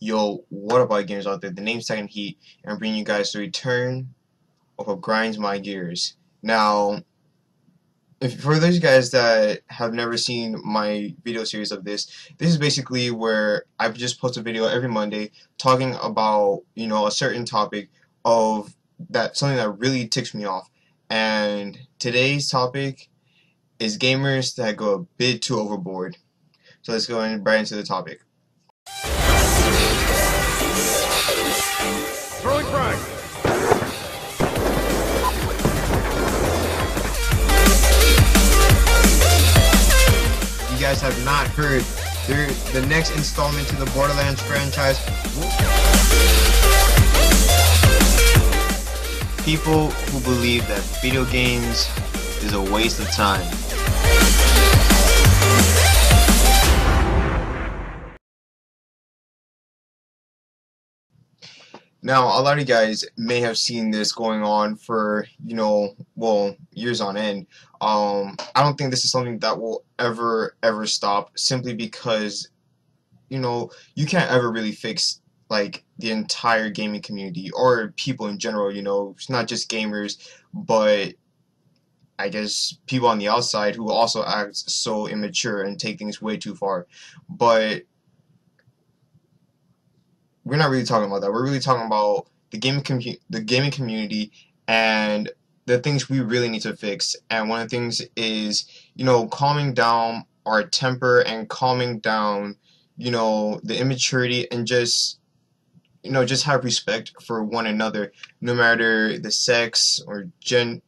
Yo, what about gamers out there? The name's Second Heat, and I'm bringing you guys the return of what grinds my gears. Now, if for those guys that have never seen my video series of this is basically where I just post a video every Monday talking about, a certain topic of that something that really ticks me off. And today's topic is gamers that go a bit too overboard. So let's go right into the topic. Throwing frag. You guys have not heard the next installment to the Borderlands franchise. People who believe that video games is a waste of time. Now, a lot of you guys may have seen this going on for, years on end. I don't think this is something that will ever stop, simply because, you can't ever really fix, like, the entire gaming community, or people in general, it's not just gamers, but I guess people on the outside who also act so immature and take things way too far. But we're not really talking about that. We're really talking about the gaming community and the things we really need to fix. And one of the things is, calming down our temper and calming down, the immaturity, and just have respect for one another, no matter the sex or same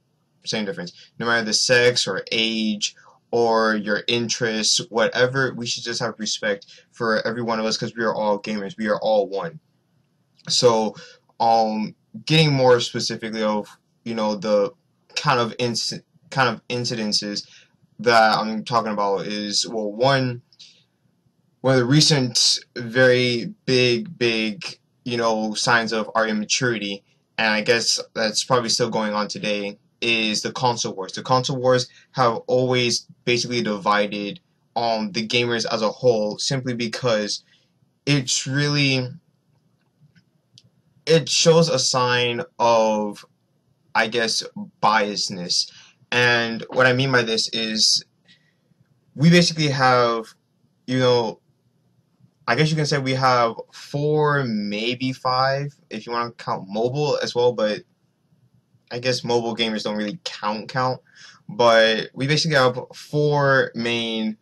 difference, no matter the sex or age or your interests, whatever. We should just have respect for every one of us, because we are all gamers. We are all one. So, getting more specifically of, the kind of incidences that I'm talking about is, well, one of the recent very big signs of our immaturity, and I guess that's probably still going on today, is the console wars. The console wars have always basically divided the gamers as a whole, simply because it shows a sign of, I guess, biasness. And what I mean by this is, we basically have, I guess you can say we have 4, maybe 5, if you want to count mobile as well, but I guess mobile gamers don't really count. But we basically have 4 main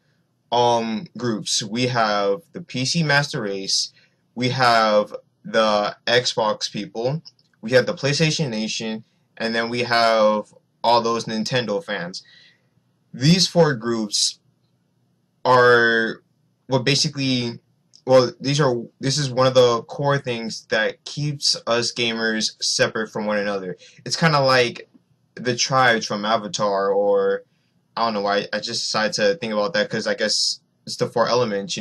groups. We have the PC Master Race, we have the Xbox people, we have the PlayStation Nation, and then we have all those Nintendo fans. These 4 groups are what basically, well, this is one of the core things that keeps us gamers separate from one another. It's kind of like the tribes from Avatar, or I don't know why I just decided to think about that, because I guess it's the 4 elements,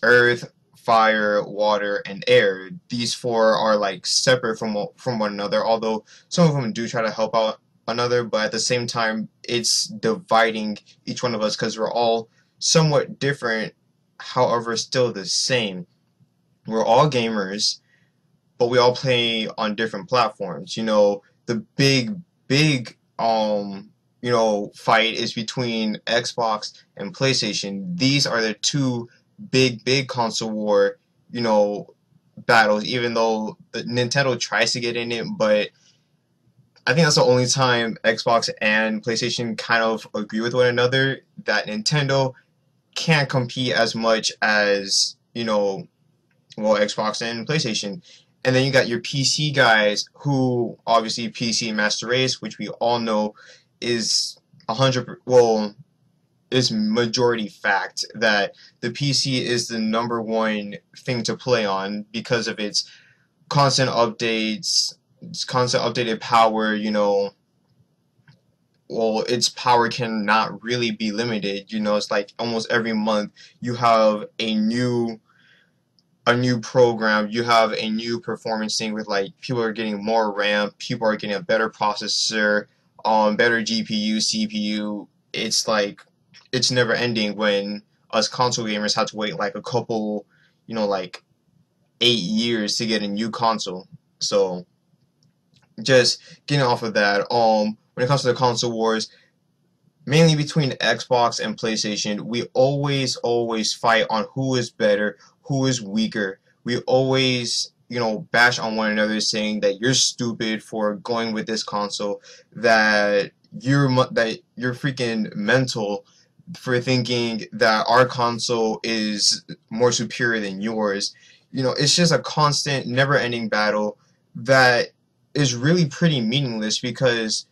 earth, fire, water, and air. These 4 are like separate from one another, although some of them do try to help out another, but at the same time it's dividing each one of us, because we're all somewhat different, however still the same. We're all gamers, but we all play on different platforms. The big fight is between Xbox and PlayStation. These are the 2 big console war, battles, even though the Nintendo tries to get in it. But I think that's the only time Xbox and PlayStation kind of agree with one another, that Nintendo can't compete as much as, Xbox and PlayStation. And then you got your PC guys, who obviously PC Master Race, which we all know is 100, well, is majority fact that the PC is the #1 thing to play on, because of its constant updates, its constant updated power. Well, its power cannot really be limited. It's like almost every month you have a new program, you have a new performance thing, with, like, people are getting more RAM, people are getting a better processor, better GPU, CPU. It's like, it's never ending, when us console gamers have to wait like a couple, like 8 years to get a new console. So just getting off of that, when it comes to the console wars, mainly between Xbox and PlayStation, we always fight on who is better, who is weaker. We always, bash on one another, saying that you're stupid for going with this console, that you're freaking mental for thinking that our console is more superior than yours. It's just a constant, never-ending battle that is really pretty meaningless, because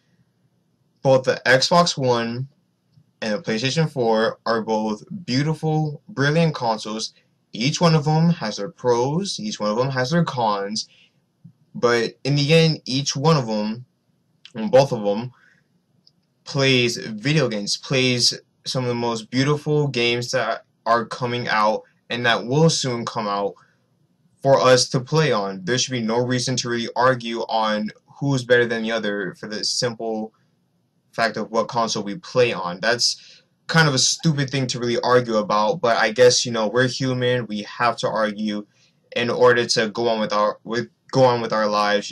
both the Xbox One and the PlayStation 4 are both beautiful, brilliant consoles. Each one of them has their pros, each one of them has their cons, but in the end, each one of them, and both of them, plays video games, plays some of the most beautiful games that are coming out and that will soon come out for us to play on. There should be no reason to really argue on who's better than the other for the simple fact of what console we play on. That's kind of a stupid thing to really argue about, but I guess we're human. We have to argue in order to go on with our lives.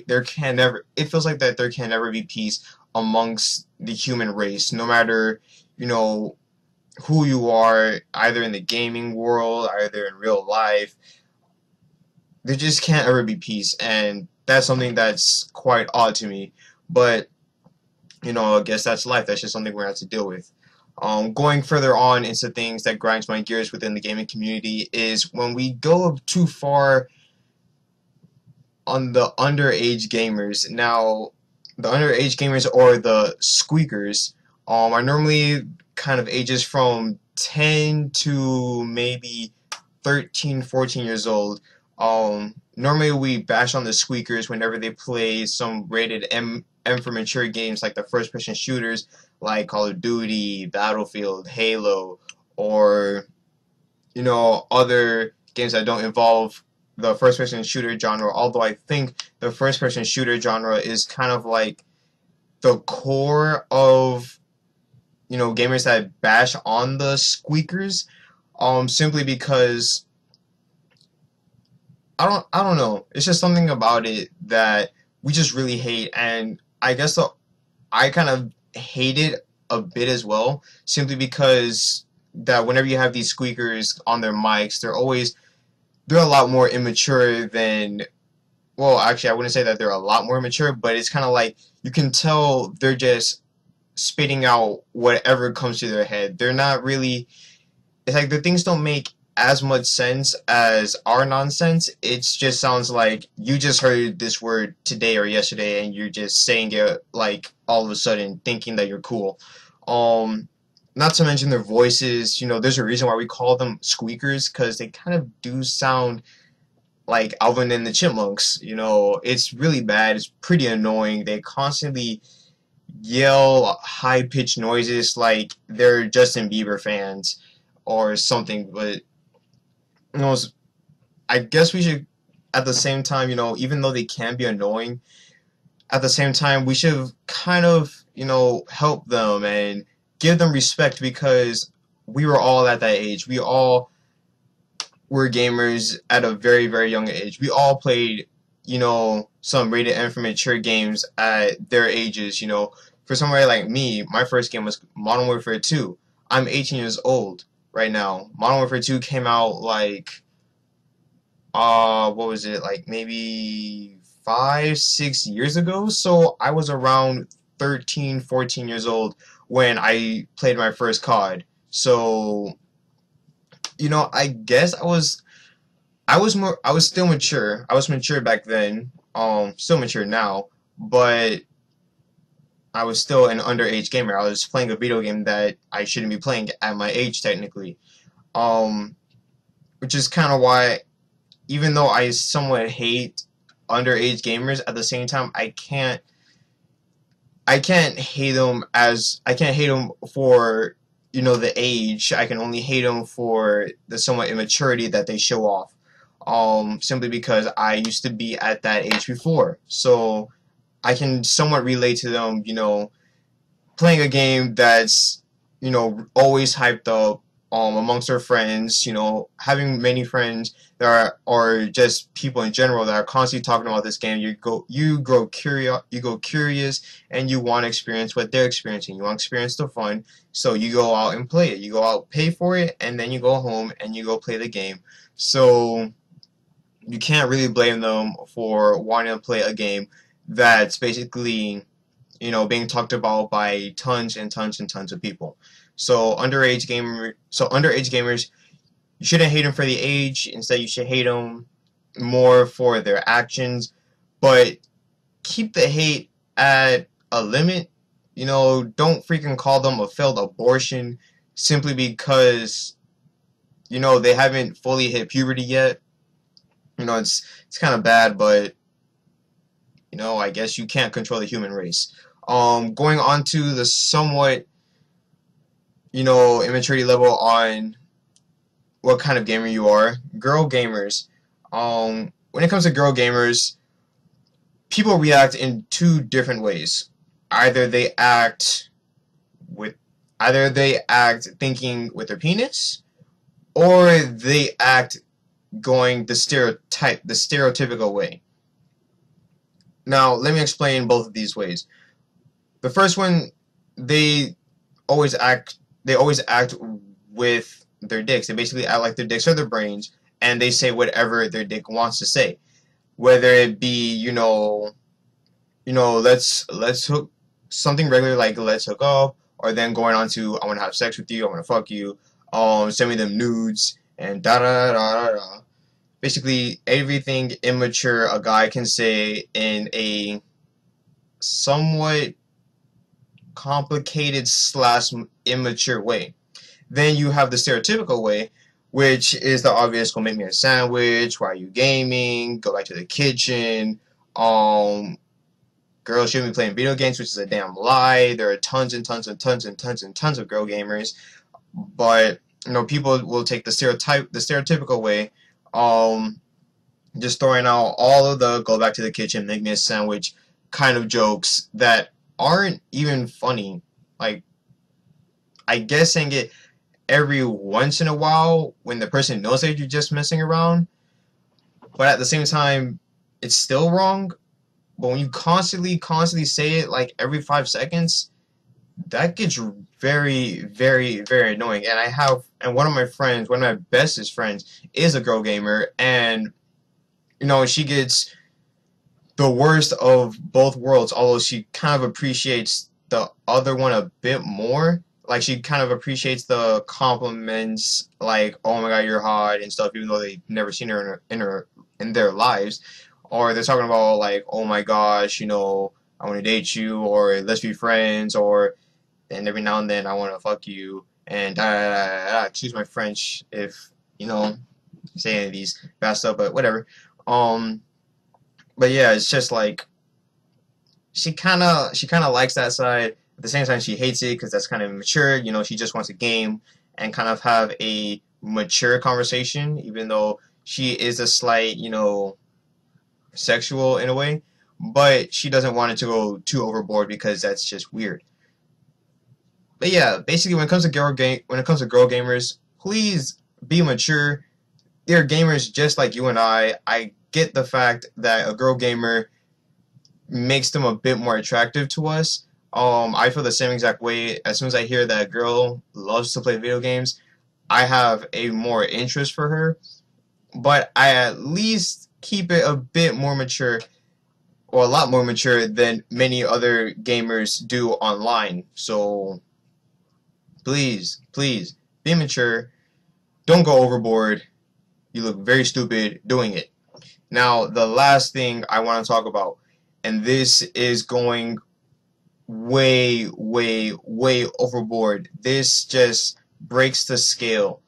There can never, it feels like that there can never be peace amongst the human race, no matter who you are, either in the gaming world, either in real life. There just can't ever be peace, and that's something that's quite odd to me. But I guess that's life. That's just something we're going to have to deal with. Going further on into things that grinds my gears within the gaming community is when we go too far on the underage gamers. Now, the underage gamers, or the squeakers, are normally kind of ages from 10 to maybe 13, 14 years old. Normally we bash on the squeakers whenever they play some rated M for mature games, like the first-person shooters like Call of Duty, Battlefield, Halo, or other games that don't involve the first-person shooter genre. Although I think the first-person shooter genre is kind of like the core of gamers that bash on the squeakers, simply because I don't know. It's just something about it that we just really hate, and I guess I kind of hate it a bit as well, simply because that whenever you have these squeakers on their mics, they're a lot more immature than, well, actually I wouldn't say that they're a lot more mature, but it's kind of like you can tell they're just spitting out whatever comes to their head. They're not really, it's like the things don't make as much sense as our nonsense. It just sounds like you just heard this word today or yesterday and you're just saying it like all of a sudden, thinking that you're cool. Not to mention their voices. There's a reason why we call them squeakers, because they kind of do sound like Alvin and the Chipmunks. It's really bad. It's pretty annoying. They constantly yell high-pitched noises like they're Justin Bieber fans or something. But I guess we should, at the same time, even though they can be annoying, at the same time, we should kind of, help them and give them respect, because we were all at that age. We all were gamers at a very, very young age. We all played, some rated M for mature games at their ages. For somebody like me, my first game was Modern Warfare 2. I'm 18 years old right now. Modern Warfare 2 came out like, what was it, like maybe 5, 6 years ago? So I was around 13, 14 years old when I played my first COD. So, I guess I was still mature. I was mature back then. Still mature now, but I was still an underage gamer. I was playing a video game that I shouldn't be playing at my age, technically. Which is kind of why, even though I somewhat hate underage gamers, at the same time, I can't hate them for the age. I can only hate them for the somewhat immaturity that they show off. Simply because I used to be at that age before, so I can somewhat relate to them. Playing a game that's always hyped up, amongst their friends, having many friends that are just people in general that are constantly talking about this game. You go curious, and you want to experience what they're experiencing. You want to experience the fun, so you go out and play it. You go out, pay for it, and then you go home and you go play the game. So you can't really blame them for wanting to play a game that's basically being talked about by tons and tons and tons of people. So underage gamers, you shouldn't hate them for the age. Instead, you should hate them more for their actions. But keep the hate at a limit. Don't freaking call them a failed abortion simply because they haven't fully hit puberty yet. It's kind of bad, but I guess you can't control the human race. Going on to the somewhat immaturity level on what kind of gamer you are. Girl gamers. When it comes to girl gamers, people react in two different ways. Either they act thinking with their penis, or they act going the stereotypical way. Now, let me explain both of these ways. The first one, they always act with their dicks. They basically act like their dicks are their brains, and they say whatever their dick wants to say. Whether it be, let's hook something regular like let's hook up, or then going on to I want to have sex with you, I want to fuck you, send me them nudes, and da da da da da. Basically, everything immature a guy can say in a somewhat complicated / immature way. Then you have the stereotypical way, which is the obvious: go make me a sandwich, why are you gaming, go back to the kitchen, girls shouldn't be playing video games, which is a damn lie. There are tons and tons and tons and tons and tons of girl gamers, but people will take the stereotypical way, just throwing out all of the go back to the kitchen, make me a sandwich kind of jokes that aren't even funny. Like, I guess saying it every once in a while when the person knows that you're just messing around, but at the same time, it's still wrong. But when you constantly say it like every 5 seconds, that gets very, very, very annoying. And one of my bestest friends is a girl gamer, and she gets the worst of both worlds, although she kind of appreciates the other one a bit more. Like, she kind of appreciates the compliments, like, oh my god, you're hot and stuff, even though they've never seen her in their lives. Or they're talking about, like, oh my gosh, I want to date you, or let's be friends, or and every now and then I want to fuck you, and da da da da. Excuse my French if say any of these bad stuff, but whatever. But yeah, it's just like she kind of likes that side. At the same time, she hates it because that's kind of immature. She just wants a game and kind of have a mature conversation, even though she is a slight, sexual in a way. But she doesn't want it to go too overboard because that's just weird. But yeah, basically, when it comes to girl gamers, please be mature. They're gamers just like you and I. I get the fact that a girl gamer makes them a bit more attractive to us. I feel the same exact way. As soon as I hear that a girl loves to play video games, I have a more interest for her. But I at least keep it a bit more mature, or a lot more mature than many other gamers do online. So please, please, be mature. Don't go overboard. You look very stupid doing it. Now, the last thing I want to talk about, and this is going way, way, way overboard. This just breaks the scale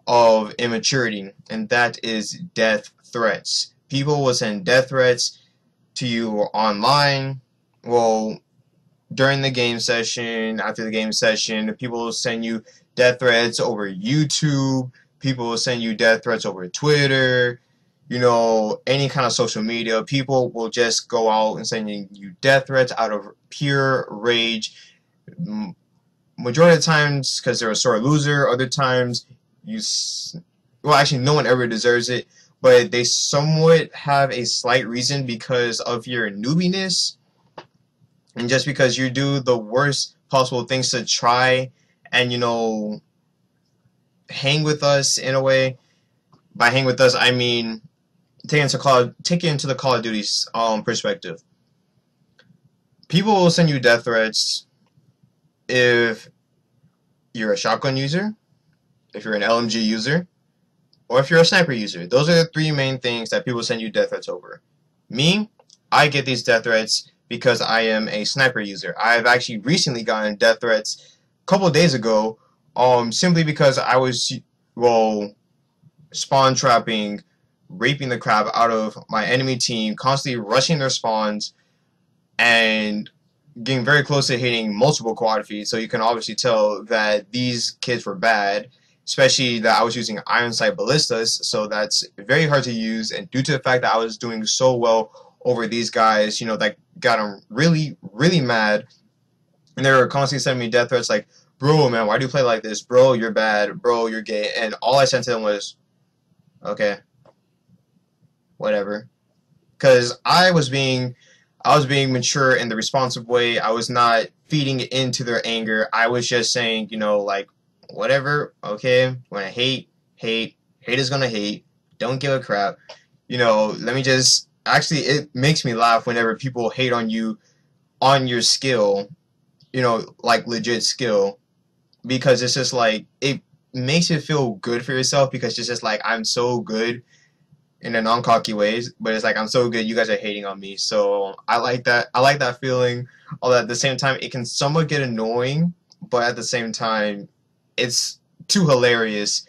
of immaturity, and that is death threats. People will send death threats to you online. Well, during the game session, after the game session, people will send you death threats over YouTube. People will send you death threats over Twitter. Any kind of social media. People will just go out and sending you death threats out of pure rage. majority of the times because they're a sore loser. Other times, well, actually, no one ever deserves it, but they somewhat have a slight reason because of your newbiness and just because you do the worst possible things to try and hang with us in a way. By hang with us, I mean take it into the Call of Duty's perspective. People will send you death threats if you're a shotgun user, if you're an LMG user, or if you're a sniper user. Those are the three main things that people send you death threats over. Me, I get these death threats because I am a sniper user. I've actually recently gotten death threats a couple of days ago, simply because I was, well, spawn trapping, raping the crap out of my enemy team, constantly rushing their spawns, and getting very close to hitting multiple quad feeds. So you can obviously tell that these kids were bad, especially that I was using iron sight ballistas, so that's very hard to use. And due to the fact that I was doing so well over these guys, that got them really, really mad. And they were constantly sending me death threats like, bro, man, why do you play like this? Bro, you're bad. Bro, you're gay. And all I sent to them was, okay, whatever. Because I was being mature in the responsive way. I was not feeding into their anger. I was just saying, like, whatever, okay, when I hate is gonna hate. Don't give a crap. Let me just, actually, it makes me laugh whenever people hate on you on your skill, like legit skill, because it's just like, it makes you feel good for yourself, because it's just like, I'm so good in a non-cocky ways, but it's like, I'm so good, you guys are hating on me. So I like that feeling. Although at the same time, it can somewhat get annoying, but at the same time, it's too hilarious,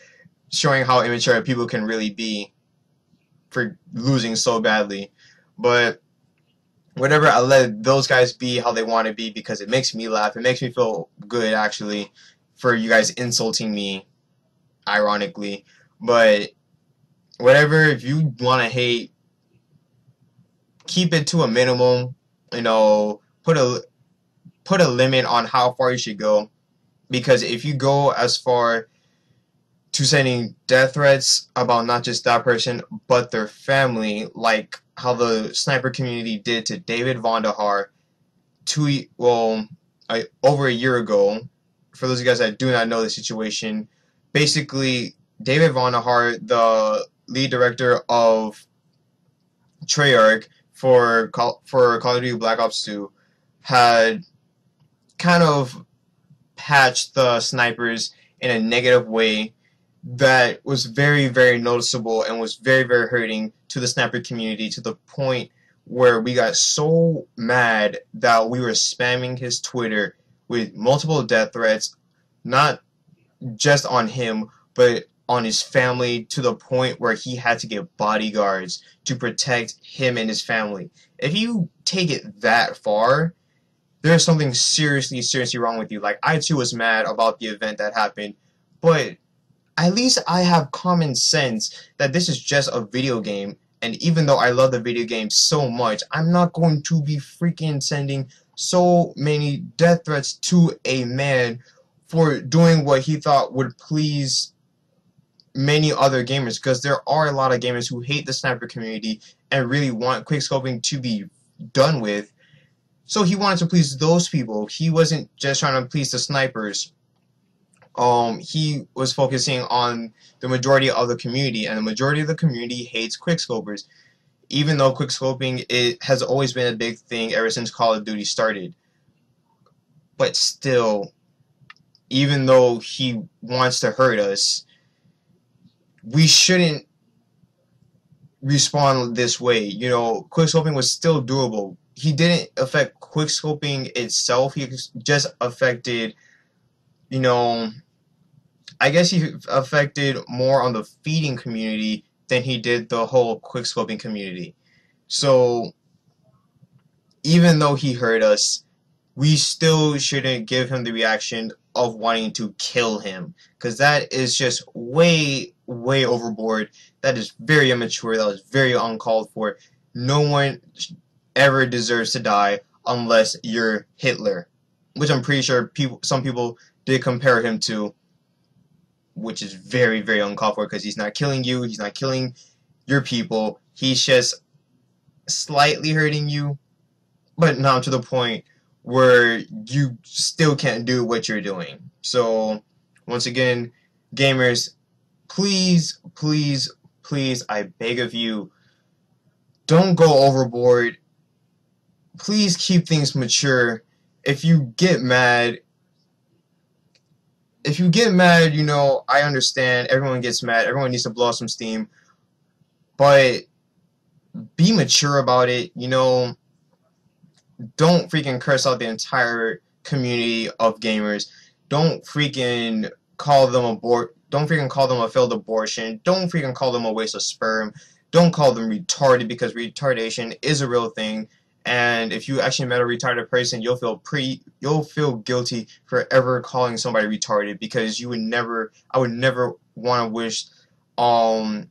showing how immature people can really be for losing so badly. But whatever, I let those guys be how they want to be, because it makes me laugh. It makes me feel good, actually, for you guys insulting me, ironically. But whatever, if you want to hate, keep it to a minimum. Put a limit on how far you should go, because if you go as far to sending death threats about not just that person but their family, like how the sniper community did to David Vonderhaar over a year ago. For those of you guys that do not know the situation, basically David Vonderhaar, the lead director of Treyarch for Call of Duty Black Ops 2, had kind of patched the snipers in a negative way that was very, very noticeable and was very, very hurting to the sniper community, to the point where we got so mad that we were spamming his Twitter with multiple death threats, not just on him, but on his family, to the point where he had to get bodyguards to protect him and his family. If you take it that far, there's something seriously, seriously wrong with you. Like, I too was mad about the event that happened, but at least I have common sense that this is just a video game, and even though I love the video game so much, I'm not going to be freaking sending so many death threats to a man for doing what he thought would please many other gamers, because there are a lot of gamers who hate the sniper community and really want quickscoping to be done with. So he wanted to please those people. He wasn't just trying to please the snipers. He was focusing on the majority of the community, and the majority of the community hates quickscopers, even though quickscoping, it has always been a big thing ever since Call of Duty started. But still, even though he wants to hurt us, we shouldn't respond this way. Quickscoping was still doable. He didn't affect quickscoping itself. He just affected, I guess he affected more on the feeding community than he did the whole quickscoping community. So even though he hurt us, we still shouldn't give him the reaction of wanting to kill him, because that is just way, way overboard. That is very immature. That was very uncalled for. No one ever deserves to die unless you're Hitler, which I'm pretty sure some people did compare him to, which is very, very uncalled for because he's not killing you, he's not killing your people, he's just slightly hurting you, but not to the point where you still can't do what you're doing. So, once again, gamers, please, please, please, I beg of you, don't go overboard. Please keep things mature. If you get mad, you know, I understand. Everyone gets mad. Everyone needs to blow off some steam. But be mature about it. You know, don't freaking curse out the entire community of gamers. Don't freaking call them Don't freaking call them a failed abortion. Don't freaking call them a waste of sperm. Don't call them retarded, because retardation is a real thing. And if you actually met a retarded person, you'll feel guilty for ever calling somebody retarded, because I would never want to wish upon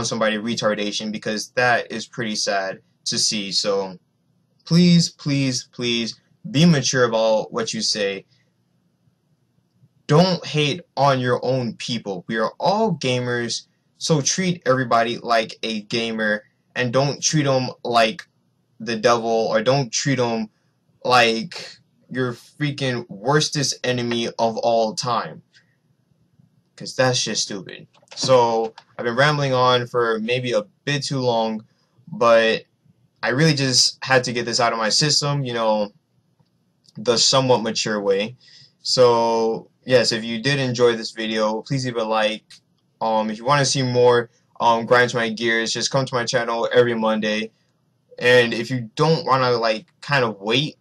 somebody retardation, because that is pretty sad to see. So please, please, please be mature about what you say. Don't hate on your own people. We are all gamers, so treat everybody like a gamer, and don't treat them like the devil, or don't treat them like your freaking worstest enemy of all time, because that's just stupid. So I've been rambling on for maybe a bit too long, but I really just had to get this out of my system, you know, the somewhat mature way. So yes, if you did enjoy this video, please leave a like. If you want to see more grind to my gears, just come to my channel every Monday. And if you don't want to like kind of wait,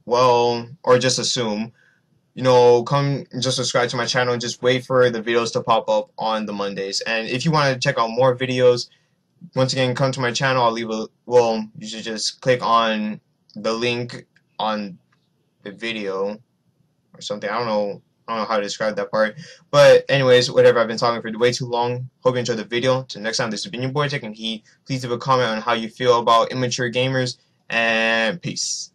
well, or just assume, you know, come just subscribe to my channel and just wait for the videos to pop up on the Mondays. And if you want to check out more videos, once again, come to my channel. I'll leave a, well, you should just click on the link on the video or something. I don't know how to describe that part. But anyways, whatever, I've been talking for way too long. Hope you enjoyed the video. Till next time, this has been your boy taking heat. Please leave a comment on how you feel about immature gamers, and peace.